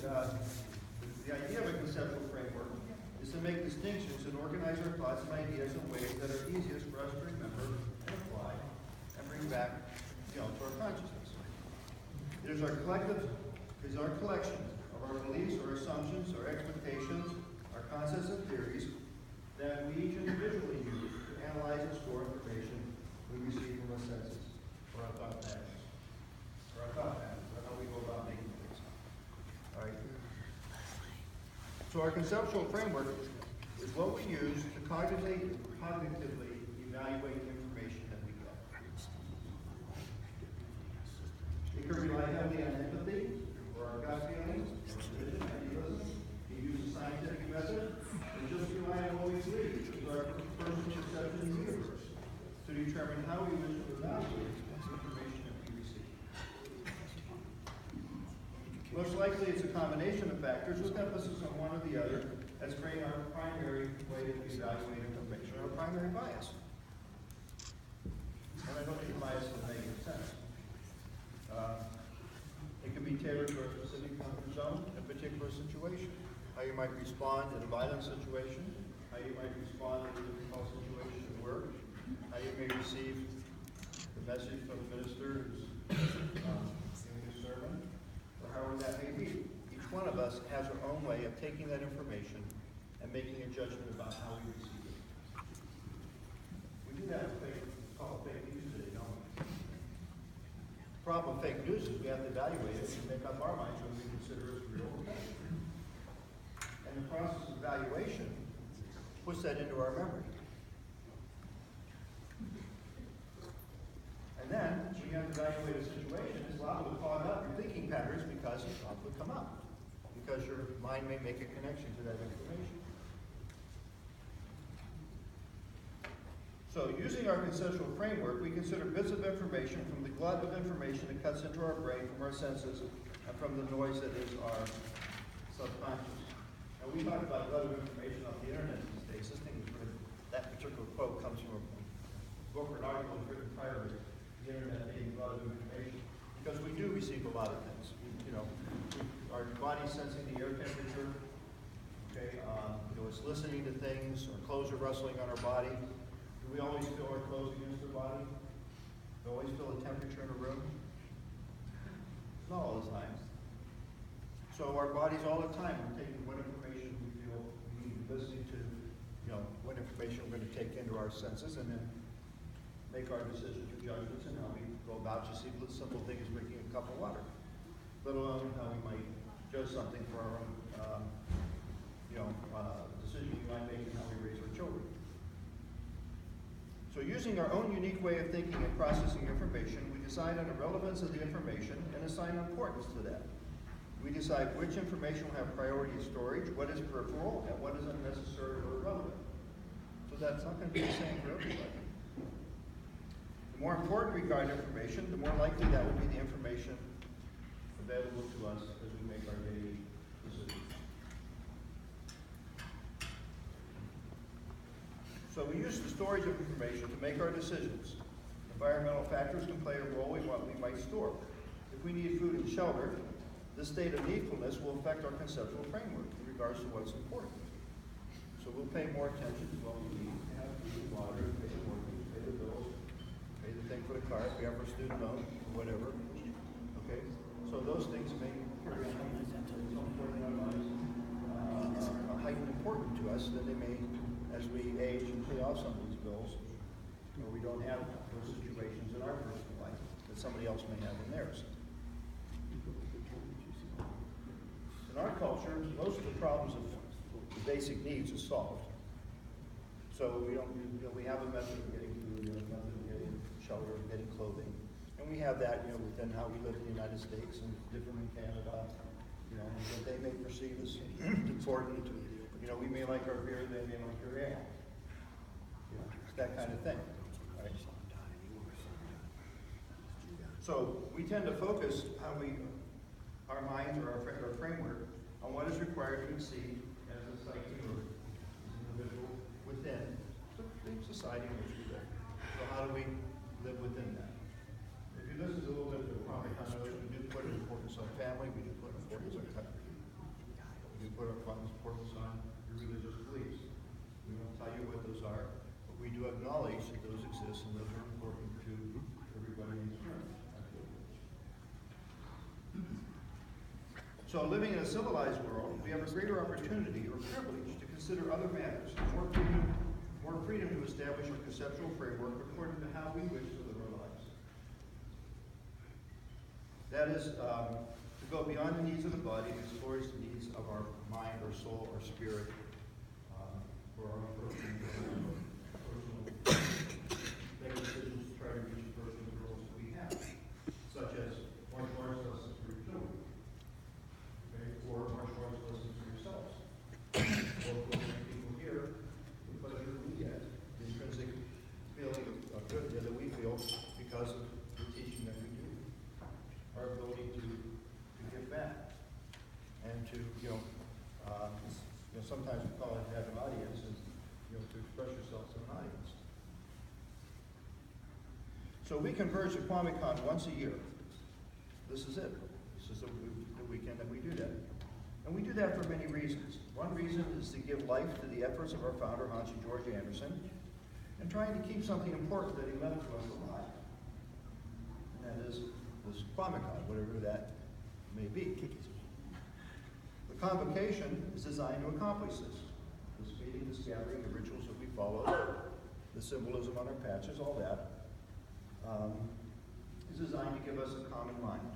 the idea of a conceptual framework is to make distinctions and organize our thoughts and ideas in ways that are easiest for us to remember and apply and bring back, to our consciousness. It is our collection of our beliefs, our assumptions, our expectations, our concepts and theories that we each individually use to analyze and store information we receive from our senses or our thought patterns. Or how we go about making things. All right. So our conceptual framework is what we use to cognitively evaluate the information that we get. It can rely heavily on empathy, or our gut feelings, or vision, idealism. You use a scientific method, and just rely on what we believe, which is our personal perception of the universe, to determine how we wish to evaluate the information that we receive. Most likely it's a combination of factors with emphasis on one or the other as being our primary way to evaluate information, our primary bias. And I don't think bias in a negative sense. It can be tailored to a specific comfort zone in a particular situation. How you might respond in a violent situation, how you might respond in a difficult situation at work, how you may receive the message from the minister who's giving a sermon, or however that may be. Each one of us has our own way of taking that information and making a judgment about how we receive it. We do that with called fake news today, don't we? The problem with fake news is we have to evaluate it and make up our minds when we consider it real or fake. And the process of evaluation puts that into our memory. And then, when you have to evaluate a situation, it's liable to clog up your thinking patterns because thoughts will come up. Because your mind may make a connection to that information. So, using our conceptual framework, we consider bits of information from the glut of information that cuts into our brain from our senses and from the noise that is our subconscious. And we talk about glut of information on the internet these days. This thing is written, that particular quote comes from a book or an article written prior to the internet being a lot of information. Because we do receive a lot of things. Our body's sensing the air temperature. Okay, it's listening to things. Our clothes are rustling on our body. Do we always feel our clothes against our body? Do we always feel the temperature in a room? Not all the time. So our bodies all the time are taking what information we feel we need to be listening to, what information we're going to take into our senses, and then make our decisions or judgments and how we go about just simple thing as drinking a cup of water. Let alone how we might judge something for our own, decision we might make in how we raise our children. So using our own unique way of thinking and processing information, we decide on the relevance of the information and assign importance to that. We decide which information will have priority in storage, what is peripheral, and what is unnecessary or irrelevant. So that's not going to be the same for everybody. The more important we regard information, the more likely that will be the information available to us as we make our daily decisions. So we use the storage of information to make our decisions. Environmental factors can play a role in what we might store. If we need food and shelter, this state of needfulness will affect our conceptual framework in regards to what's important. So we'll pay more attention to what we need, have food and water, pay the mortgage, pay the bills, pay the thing for the car, if we have our student loan, or whatever. Okay? So those things may carry on in some point in our lives are heightened important to us than they may as we age and pay off some of these bills, or we don't have those situations in our personal life that somebody else may have in theirs. In our culture, most of the problems of the basic needs are solved. So we have a method of getting food, we have a method of getting shelter, of getting clothing. And we have that, within how we live in the United States and different in Canada, and what they may perceive as important. We may like our beer, they may like our ale. It's that kind of thing. Right? So we tend to focus our minds or our framework on what is required to exceed as a psyche or as an individual within the society in which we live. So how do we live within that? If you listen to a little bit of the Kwanmukan, we do put an importance on family, we do put an importance on country. put our funds, supports on your religious beliefs. We don't tell you what those are, but we do acknowledge that those exist and those are important to everybody in this room. So living in a civilized world, we have a greater opportunity or privilege to consider other matters, more freedom to establish a conceptual framework according to how we wish to live our lives. That is, to go beyond the needs of the body and explore the needs of our mind, our soul, our spirit, for our own personal make decisions to try to reach personal goals that we have, such as martial arts lessons for your children, okay, or martial arts lessons for yourselves, or for many people here, the pleasure we get, the intrinsic feeling of good that we feel because of the teaching that we do, our ability to give back, and to, sometimes we call it to have an audience, and to express yourself to an audience. So we converge at Kwanmukan once a year. This is it. This is the weekend that we do that. And we do that for many reasons. One reason is to give life to the efforts of our founder, Hansi George Anderson, and trying to keep something important that he left to us alive. And that is this Kwanmukan, whatever that may be. The convocation is designed to accomplish this. This meeting, this gathering, the rituals that we follow, the symbolism on our patches, all that, is designed to give us a common mind.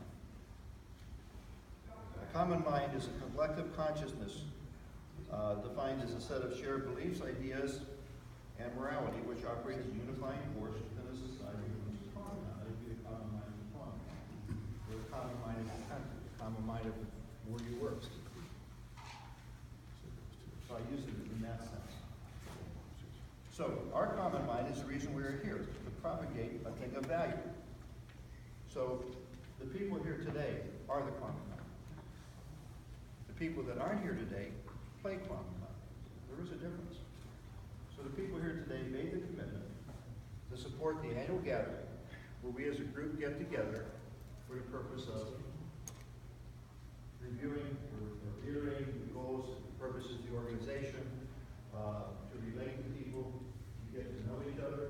A common mind is a collective consciousness defined as a set of shared beliefs, ideas, and morality which operate as a unifying force within a society which is common. That would be the common mind of the common. Or the common mind of the country, the common mind of where you work. So I use it in that sense. So our common mind is the reason we're here, to propagate a thing of value. So the people here today are the common mind. The people that aren't here today play common mind. There is a difference. So the people here today made the commitment to support the annual gathering, where we as a group get together for the purpose of reviewing or reiterating the goals and purposes of the organization, to relate to people, to get to know each other.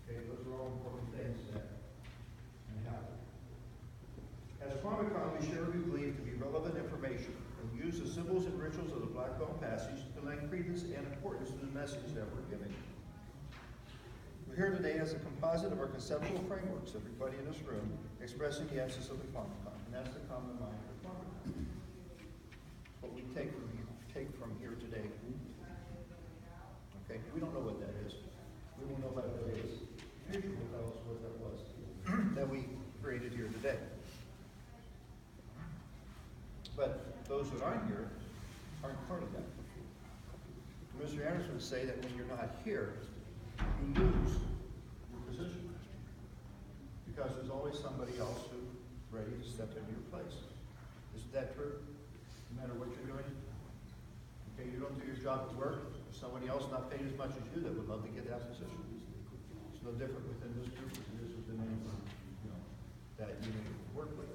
Okay, those are all important things that happen. As Kwanmukan, we share what we believe to be relevant information and use the symbols and rituals of the Black Belt Passage to lend credence and importance to the message that we're giving. We're here today as a composite of our conceptual frameworks, everybody in this room, expressing the essence of the Kwanmukan, and that's the common mind of the Kwanmukan. What we take from here today. Okay, we don't know what that is. We won't know what that is. The future will tell us what that was that we created here today. But those that aren't here aren't part of that. Mr. Anderson would say that when you're not here, you lose your position. Because there's always somebody else who's ready to step into your place. Isn't that true? No matter what you're doing? Okay, you don't do your job at work, there's somebody else not paid as much as you that would love to get that position. It's no different within this group as it is within anyone, that you work with.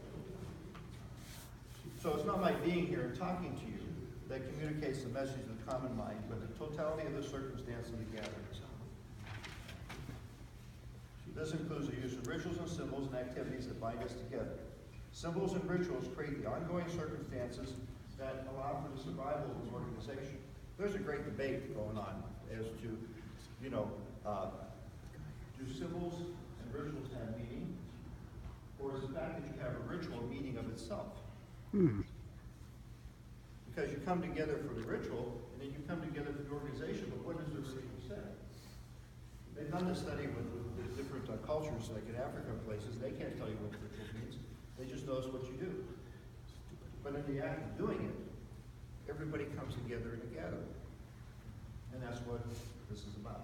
So it's not my being here and talking to you that communicates the message of the common mind, but the totality of the circumstance of the gathering. This includes the use of rituals and symbols and activities that bind us together. Symbols and rituals create the ongoing circumstances that allow for the survival of an organization. There's a great debate going on as to, do symbols and rituals have meaning? Or is the fact that you have a ritual a meaning of itself? Because you come together for the ritual, and then you come together for the organization, but what does the ritual say? They've done this study with different cultures, like in Africa places. They can't tell you what the ritual means. They just know it's what you do. But in the act of doing it, everybody comes together in a gathering. And that's what this is about.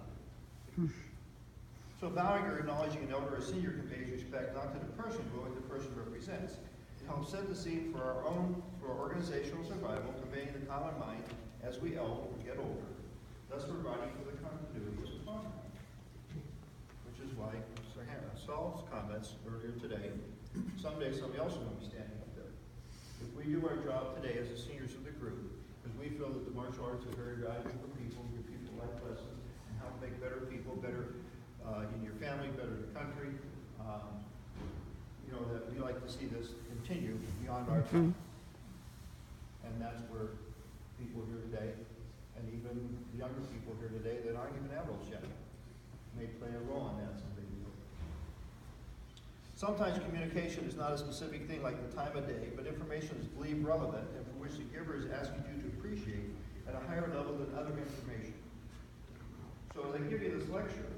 So bowing or acknowledging an elder or senior conveys respect not to the person, but what the person represents. It helps set the scene for our organizational survival, conveying the common mind as we get older, thus providing for the continuity of the common mind. Which is why Saul's comments earlier today, someday somebody else is going to be standing up there. If we do our job today as the seniors of the group, because we feel that the martial arts are very valuable for people, give people life lessons, and help make better people, better in your family, better in the country, you know, that we like to see this continue beyond our time. And that's where people here today, and even younger people here today that aren't even adults yet, may play a role in that someday. Sometimes communication is not a specific thing like the time of day, but information is believed relevant and for which the giver is asking you to appreciate at a higher level than other information. So as I give you this lecture,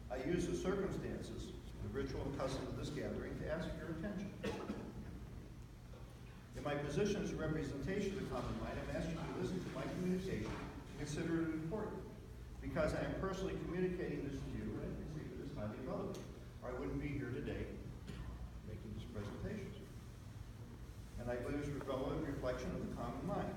I use the circumstances, the ritual and customs of this gathering to ask your attention. In my position as a representation of the common mind, I'm asking you to listen to my communication and consider it important, because I am personally communicating this to you, and I consider this highly relevant, or I wouldn't be here today making this presentation. And I believe it's a relevant reflection of the common mind.